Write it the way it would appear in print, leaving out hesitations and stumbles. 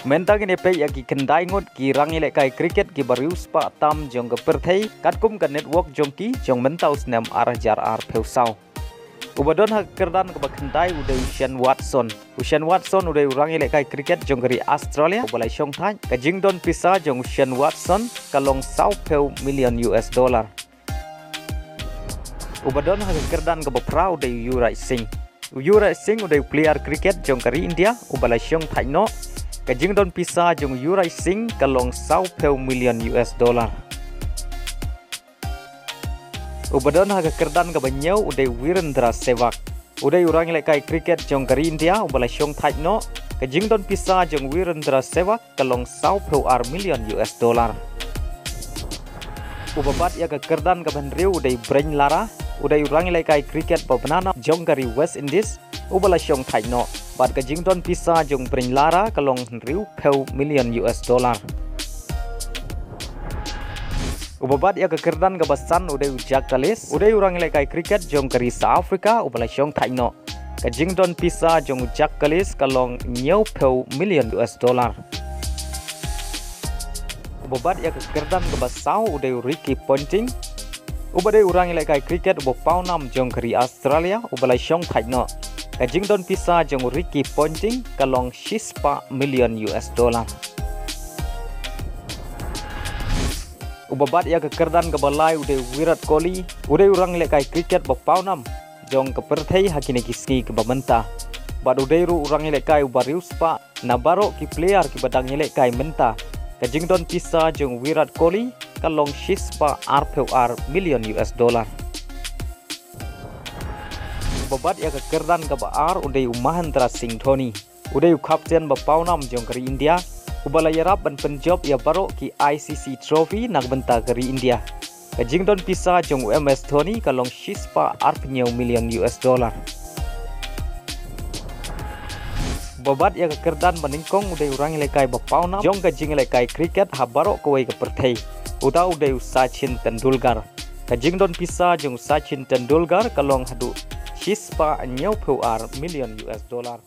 Mentang ini pe ya ki kendai ngut ki rangi le kai cricket ki barius pa tam jong ke perthei kat kum ka network jong ki jong mentau snam arah jar ar peusau. Ubadon ha kerdan ke bakendai udai Usain Watson udai rangi le kai cricket jong keri Australia bolai syong thai ka jingdon Pisa jong Usain Watson kalong sau peu million US dollar. Ubadon ha kerdan ke bapra udai Yuvraj Singh udai player cricket jong keri India ubalai syong thai no Kajing don Pisa jong Yuvraj Singh kalong sau peu million US dollar. Ubadon ha kerdan ka banyau udai Virendra Sehwag. Udai urang le kai cricket jong kari India ubalai syong thai no. Kajing don Pisa jong Virendra Sehwag kalong sau peu million US dollar. Ubabat ya ka kerdan ka banriu udai Brain Lara. Udai urang le kai cricket babanana jong kari West Indies ubalai syong thai no. Bad kajing don Pisa jong Brain Lara kalong riu peu million US dollar. Ubabat ya kekerdan kebasan udai ujak kalis udai urang ilai kai cricket jong kari South Africa ubalai syong thai no. Kajing don Pisa jong ujak kalis kalong nyau peu million US dollar. Ubabat ya kekerdan kebasau udai Ricky Ponting ubadai urang ilai kai cricket ubapau nam jong kari Australia ubalai syong thai no. Kajing don Pisa jong Ricky Ponting kalong 6 million US dollar. Ubabat ya kekerdan kebalai udai Virat Kohli udai urang le kai cricket bapau nam jong ke perthei hakine kiski ke bamenta. Bad udai ru urang le kai ubarius pa nabaro ki player ki badang le kai menta. Kajing don Pisa jong Virat Kohli kalong 6 million US dollar. Babat ya kekerdan ke baar udai Mahendra Singh Dhoni udai kapten bapau nam jong keri India ubala yarap ban penjob ya baro ki ICC trophy nak benta keri India. Kajing don Pisa jong MS Dhoni kalong 6 million US dollar. Babat ya kekerdan meningkong udai urang lekai bapau nam jong kajing lekai cricket ha baro koi ke perthei uta udai Sachin Tendulkar. Kajing don Pisa jong Sachin Tendulkar kalong hadu 6 million US dollar.